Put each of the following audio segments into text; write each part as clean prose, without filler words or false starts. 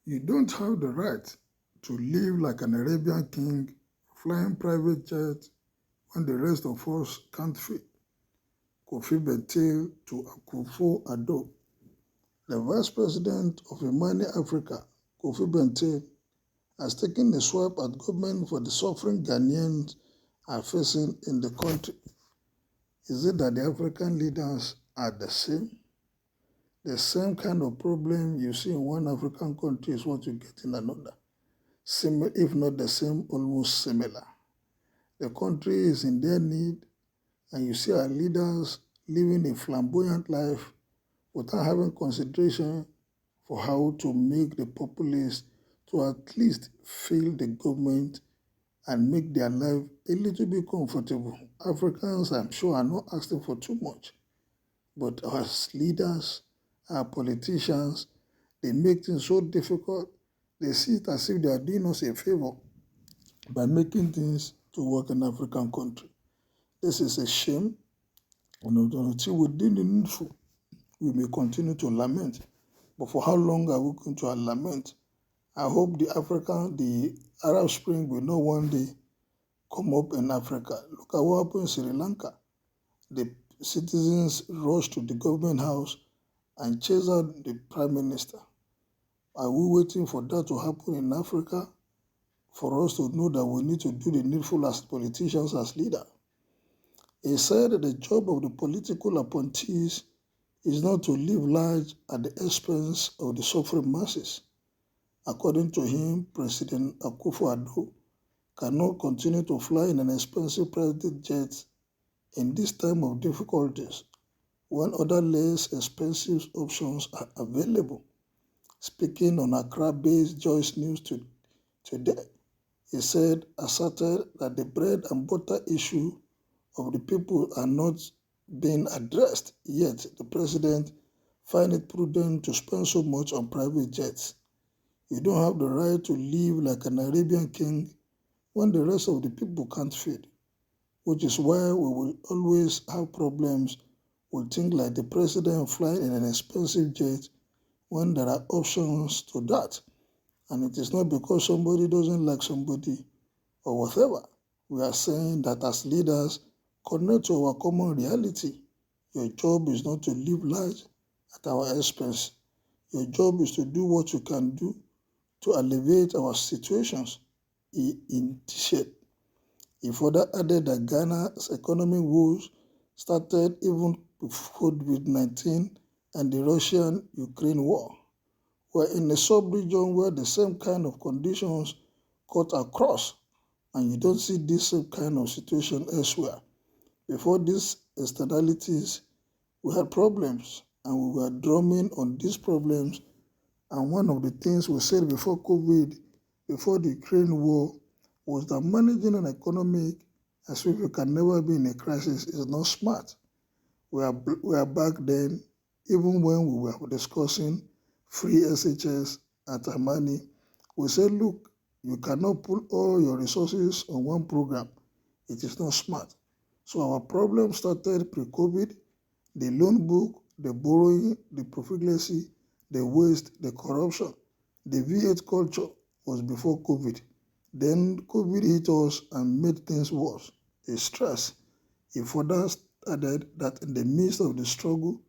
You don't have the right to live like an Arabian king, flying private jets when the rest of us can't fit. Kofi to Akufo-Addo, the vice president of Imani Africa. Kofi has taken a swipe at government for the suffering Ghanaians are facing in the country. Is it that the African leaders are the same? The same kind of problem you see in one African country is what you get in another. Similar, if not the same, almost similar. The country is in their need, and you see our leaders living a flamboyant life without having consideration for how to make the populace to at least feel the government and make their life a little bit comfortable. Africans, I'm sure, are not asking for too much. But our leaders, our politicians, they make things so difficult. They see it as if they are doing us a favor by making things to work in African country. This is a shame, and until we do the needful, we may continue to lament. But for how long are we going to lament? I hope the Arab Spring will not one day come up in Africa. Look at what happened in Sri Lanka. The citizens rushed to the government house and chased out the prime minister. Are we waiting for that to happen in Africa for us to know that we need to do the needful as politicians, as leaders? He said that the job of the political appointees is not to live large at the expense of the suffering masses. According to him, President Akufo-Addo cannot continue to fly in an expensive private jet in this time of difficulties when other less expensive options are available. Speaking on Accra-based Joyce News today, he asserted that the bread and butter issue of the people are not being addressed, yet the president finds it prudent to spend so much on private jets. You don't have the right to live like an Arabian king when the rest of the people can't feed, which is why we will always have problems with things like the president flying in an expensive jet when there are options to that. And it is not because somebody doesn't like somebody or whatever. We are saying that as leaders, connect to our common reality. Your job is not to live large at our expense. Your job is to do what you can do to alleviate our situations. He indicated. He further added that Ghana's economic woes started even before COVID-19 and the Russian-Ukraine war. We're in a sub-region where the same kind of conditions cut across, and you don't see this same kind of situation elsewhere. Before these externalities, we had problems, and we were drumming on these problems. And one of the things we said before COVID, before the Ukraine war, was that managing an economic as if you can never be in a crisis is not smart. We are back then, even when we were discussing free SHS at Amani, we said, look, you cannot put all your resources on one program. It is not smart. So our problem started pre-COVID, the loan book, the borrowing, the profligacy, the waste, the corruption. The V8 culture was before COVID. Then COVID hit us and made things worse. The stress. He further added that in the midst of the struggle,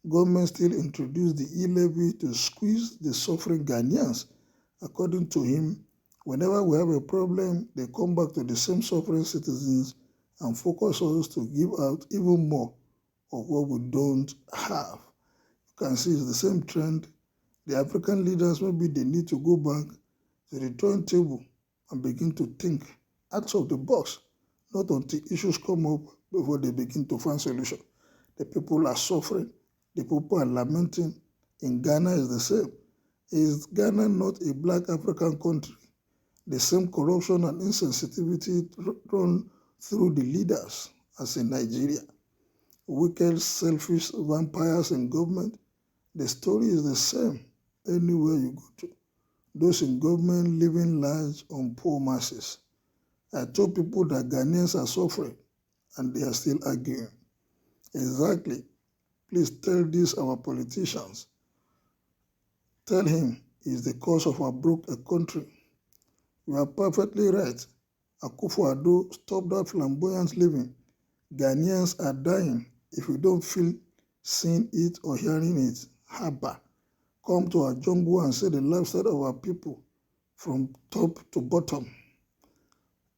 government still introduced the e-levy to squeeze the suffering Ghanaians. According to him, whenever we have a problem, they come back to the same suffering citizens and focus us to give out even more of what we don't have. You can see it's the same trend. The African leaders, maybe they need to go back to the drawing table and begin to think out of the box, not until issues come up before they begin to find solution. The people are suffering. The people are lamenting. In Ghana is the same. Is Ghana not a black African country? The same corruption and insensitivity run through the leaders as in Nigeria. Wicked, selfish vampires in government. The story is the same anywhere you go to. Those in government living large on poor masses. I told people that Ghanaians are suffering and they are still arguing. Exactly. Please tell this our politicians. Tell him is the cause of our broke country. You are perfectly right. Akufo-Addo, stop that flamboyant living. Ghanaians are dying. If you don't feel seeing it or hearing it, haba. Come to our jungle and see the lifestyle of our people from top to bottom.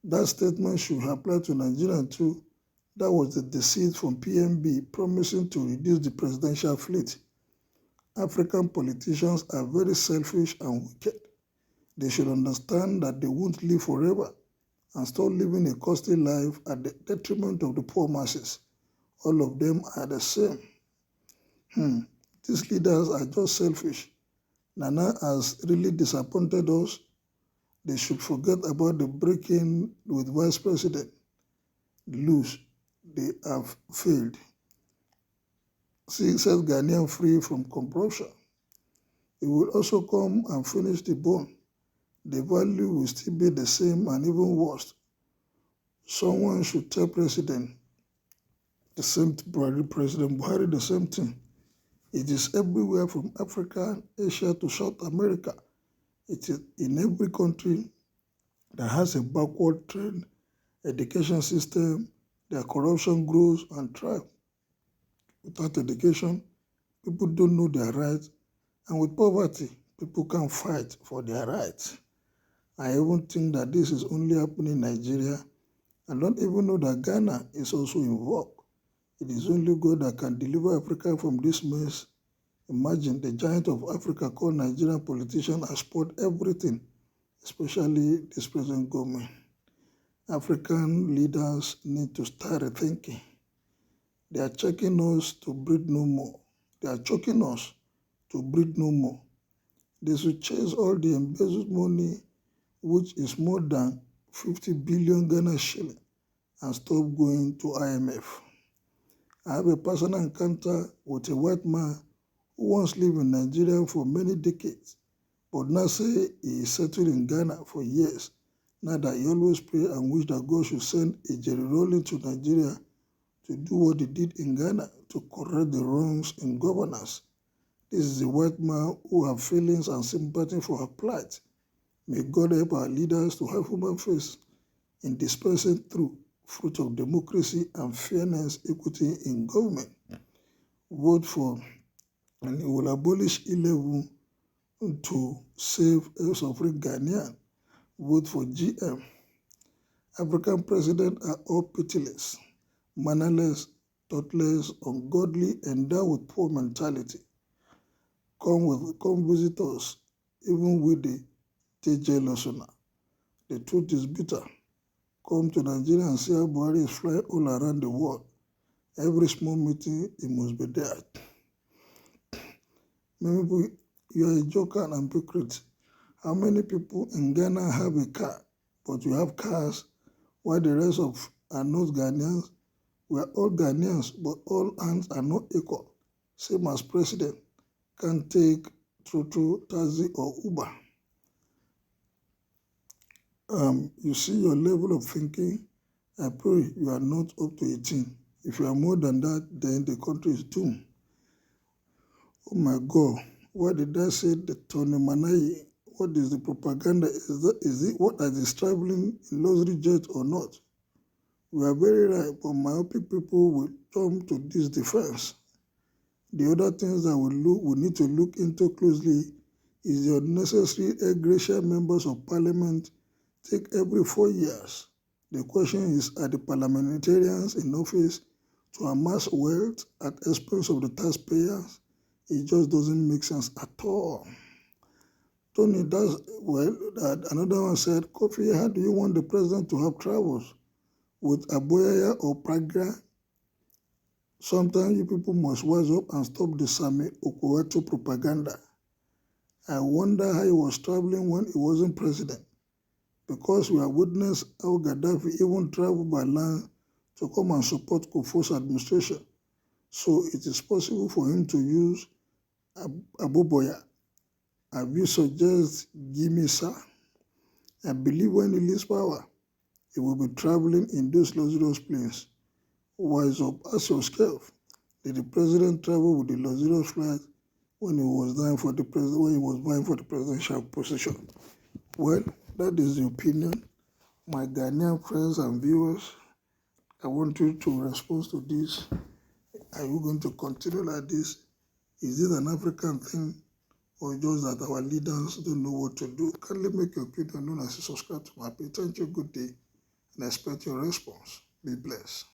That statement should apply to Nigeria too. That was the deceit from PMB promising to reduce the presidential fleet. African politicians are very selfish and wicked. They should understand that they won't live forever and stop living a costly life at the detriment of the poor masses. All of them are the same. These leaders are just selfish. Nana has really disappointed us. They should forget about the break-in with Vice President. Lose. They have failed. Set Ghanaian free from corruption. It will also come and finish the bone. The value will still be the same and even worse. Someone should tell President Buhari the same thing. It is everywhere from Africa, Asia to South America. It is in every country that has a backward trend education system, their corruption grows and thrives. Without education, people don't know their rights, and with poverty, people can't fight for their rights. I even think that this is only happening in Nigeria. I don't even know that Ghana is also involved. It is only God that can deliver Africa from this mess. Imagine the giant of Africa called Nigerian politicians has spoiled everything, especially this present government. African leaders need to start rethinking. They are checking us to breed no more. They are choking us to breed no more. They should chase all the embezzled money, which is more than 50 billion Ghana shilling, and stop going to IMF. I have a personal encounter with a white man who once lived in Nigeria for many decades, but now say he is settled in Ghana for years. Now that he always pray and wish that God should send a Jerry Rawlings to Nigeria to do what he did in Ghana to correct the wrongs in governance. This is a white man who have feelings and sympathy for our plight. May God help our leaders to have human face in dispensing through fruit of democracy and fairness, equity in government. Vote for, and it will abolish E11 to save a suffering Ghanaian. Vote for GM. African presidents are all pitiless, mannerless, thoughtless, ungodly, endowed with poor mentality. Come visit us, even with the TJ Losuna. The truth is bitter. Come to Nigeria and see how Buhari is flying all around the world. Every small meeting, he must be there. Many people, you are a joker and hypocrite. How many people in Ghana have a car, but you have cars, while the rest of are not Ghanaians? We are all Ghanaians, but all hands are not equal. Same as president can't take Trotro, Taxi, or Uber. You see your level of thinking. I pray you are not up to 18. If you are more than that, then the country is doomed. Oh my God, why did I say the Tony Manai? What is the propaganda? Is it what are they traveling in luxury jet or not? We are very right, but myopic people will jump to this defense. The other things that we need to look into closely is the unnecessary egregious members of parliament take every 4 years. The question is, are the parliamentarians in office to amass wealth at expense of the taxpayers? It just doesn't make sense at all. Tony does well. Another one said, Kofi, how do you want the president to have travels? With Aboyaya or Praga? Sometimes you people must wise up and stop the Sami Okuwato propaganda. I wonder how he was traveling when he wasn't president, because we have witnessed how Gaddafi even traveled by land to come and support Kofo's administration. So it is possible for him to use Aboboya. Have you suggest Gimme Sir? I believe when he leaves power, he will be traveling in those luxurious planes. Wise up, ask yourself, did the president travel with the luxurious flight when he was vying for the presidential position. Well, that is the opinion. My Ghanaian friends and viewers, I want you to respond to this. Are you going to continue like this? Is this an African thing, or just that our leaders don't know what to do? Kindly make your opinion known as you subscribe to my page. Thank you, good day, and I expect your response. Be blessed.